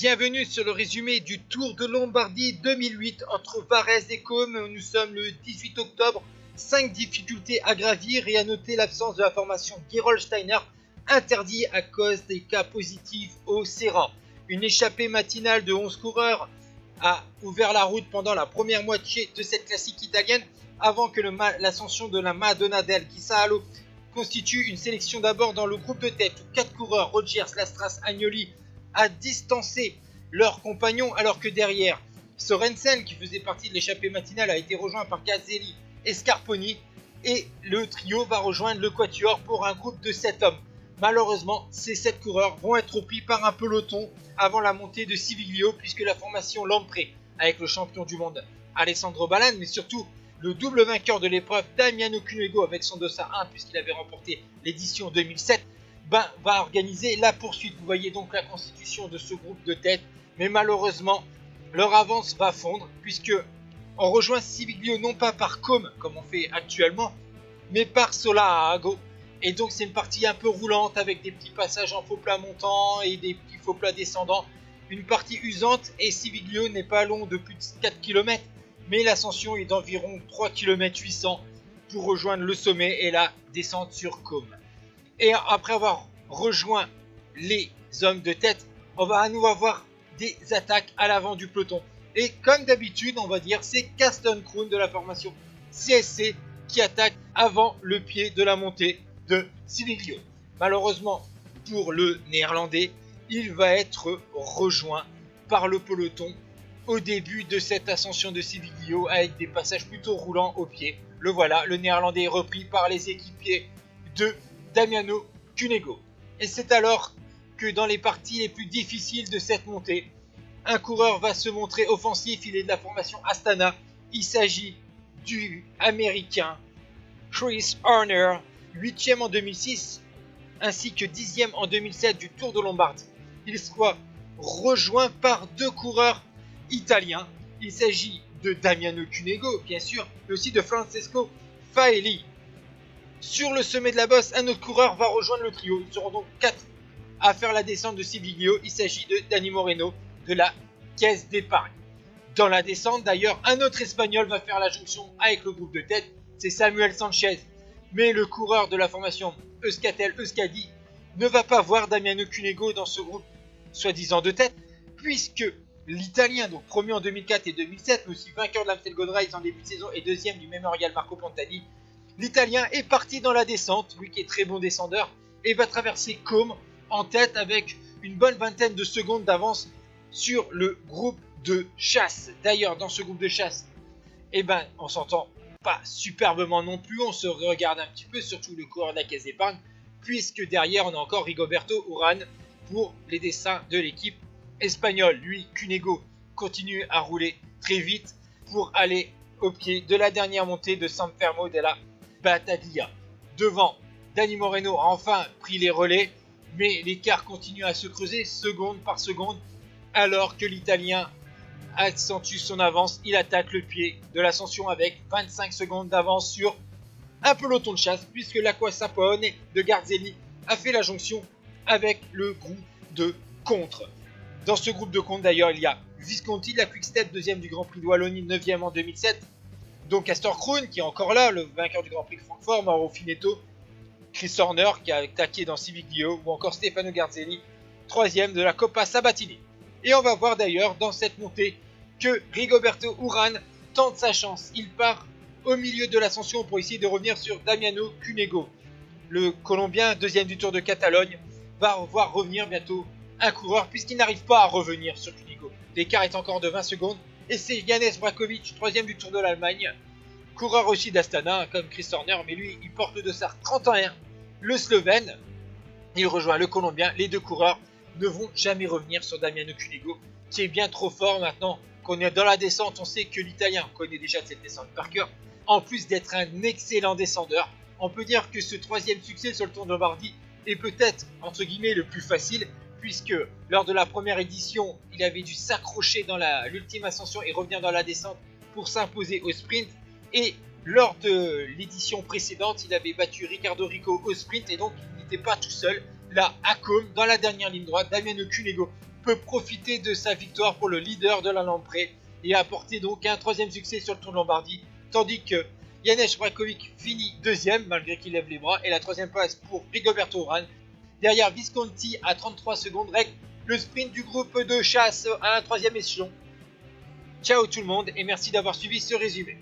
Bienvenue sur le résumé du Tour de Lombardie 2008 entre Varèse et Côme. Nous sommes le 18 octobre. 5 difficultés à gravir et à noter l'absence de la formation Gerolsteiner, interdit à cause des cas positifs au Serra. Une échappée matinale de 11 coureurs a ouvert la route pendant la première moitié de cette classique italienne avant que l'ascension de la Madonna del Chisalo constitue une sélection d'abord dans le groupe de tête où 4 coureurs, Rogers, Lastras, Agnoli, a distancé leurs compagnons alors que derrière, Sorensen qui faisait partie de l'échappée matinale a été rejoint par Gazzelli et Scarponi et le trio va rejoindre le quatuor pour un groupe de 7 hommes. Malheureusement, ces 7 coureurs vont être pris par un peloton avant la montée de Civiglio puisque la formation Lampre avec le champion du monde Alessandro Ballan mais surtout le double vainqueur de l'épreuve Damiano Cunego avec son dossard 1 puisqu'il avait remporté l'édition 2007 va organiser la poursuite. Vous voyez donc la constitution de ce groupe de tête, mais malheureusement, leur avance va fondre, puisque on rejoint Civiglio non pas par Côme, comme on fait actuellement, mais par Solaago. Et donc c'est une partie un peu roulante, avec des petits passages en faux plat montant et des petits faux plats descendants. Une partie usante, et Civiglio n'est pas long de plus de 4 km, mais l'ascension est d'environ 3 km 800 pour rejoindre le sommet et la descente sur Côme. Et après avoir rejoint les hommes de tête, on va à nouveau avoir des attaques à l'avant du peloton. Et comme d'habitude, on va dire, c'est Carsten Kroon de la formation CSC qui attaque avant le pied de la montée de Civiglio. Malheureusement pour le néerlandais, il va être rejoint par le peloton au début de cette ascension de Civiglio avec des passages plutôt roulants au pied. Le voilà, le néerlandais est repris par les équipiers de Damiano Cunego. Et c'est alors que dans les parties les plus difficiles de cette montée, un coureur va se montrer offensif. Il est de la formation Astana. Il s'agit du américain Chris Horner, 8e en 2006 ainsi que 10e en 2007 du Tour de Lombardie. Il sera rejoint par 2 coureurs italiens. Il s'agit de Damiano Cunego, bien sûr, mais aussi de Francesco Faelli. Sur le sommet de la bosse, un autre coureur va rejoindre le trio. Ils seront donc 4 à faire la descente de Civiglio. Il s'agit de Dani Moreno de la Caisse d'épargne. Dans la descente, d'ailleurs, un autre Espagnol va faire la jonction avec le groupe de tête. C'est Samuel Sanchez. Mais le coureur de la formation Euskatel-Euskadi ne va pas voir Damiano Cunego dans ce groupe soi-disant de tête, puisque l'Italien, donc premier en 2004 et 2007, mais aussi vainqueur de l'Amstel Gold Race en début de saison et deuxième du Memorial Marco Pantani, l'Italien est parti dans la descente, lui qui est très bon descendeur, et va traverser Côme en tête avec une bonne vingtaine de secondes d'avance sur le groupe de chasse. D'ailleurs, dans ce groupe de chasse, on s'entend pas superbement non plus, on se regarde un petit peu, surtout le coureur de la Caisse d'épargne, puisque derrière on a encore Rigoberto Urán pour les dessins de l'équipe espagnole. Lui, Cunego, continue à rouler très vite pour aller au pied de la dernière montée de San Fermo della Battaglia. Devant, Dani Moreno a enfin pris les relais, mais l'écart continue à se creuser seconde par seconde, alors que l'Italien accentue son avance. Il attaque le pied de l'ascension avec 25 secondes d'avance sur un peloton de chasse, puisque l'Acqua Sapone de Garzelli a fait la jonction avec le groupe de contre. Dans ce groupe de contre, d'ailleurs, il y a Visconti, la Quick-Step, 2e du Grand Prix de Wallonie, 9e en 2007, donc Castor Kroon qui est encore là, le vainqueur du Grand Prix de Francfort, Mauro Finetto, Chris Horner qui a attaqué dans Civiglio, ou encore Stefano Garzelli, 3e de la Coppa Sabatini. Et on va voir d'ailleurs dans cette montée que Rigoberto Urán tente sa chance. Il part au milieu de l'ascension pour essayer de revenir sur Damiano Cunego. Le Colombien, 2e du Tour de Catalogne, va voir revenir bientôt un coureur puisqu'il n'arrive pas à revenir sur Cunego. L'écart est encore de 20 secondes. Et c'est Janez Brakovic, 3e du Tour de l'Allemagne, coureur aussi d'Astana, comme Chris Horner, mais lui, il porte le dossard 31. Le Slovène, il rejoint le Colombien. Les 2 coureurs ne vont jamais revenir sur Damiano Cunego, qui est bien trop fort maintenant qu'on est dans la descente. On sait que l'Italien connaît déjà cette descente par cœur. En plus d'être un excellent descendeur, on peut dire que ce 3e succès sur le Tour de Lombardie est peut-être, entre guillemets, le plus facile, puisque lors de la première édition, il avait dû s'accrocher dans l'ultime ascension et revenir dans la descente pour s'imposer au sprint. Et lors de l'édition précédente, il avait battu Ricardo Rico au sprint et donc il n'était pas tout seul. Là, à Côme, dans la dernière ligne droite, Damiano Cunego peut profiter de sa victoire pour le leader de la Lamprey et apporter donc un 3e succès sur le Tour de Lombardie, tandis que Janez Brajkovic finit 2e malgré qu'il lève les bras, et la 3e place pour Rigoberto Urán. Derrière, Visconti à 33 secondes règle le sprint du groupe de chasse à un 3e échelon. Ciao tout le monde et merci d'avoir suivi ce résumé.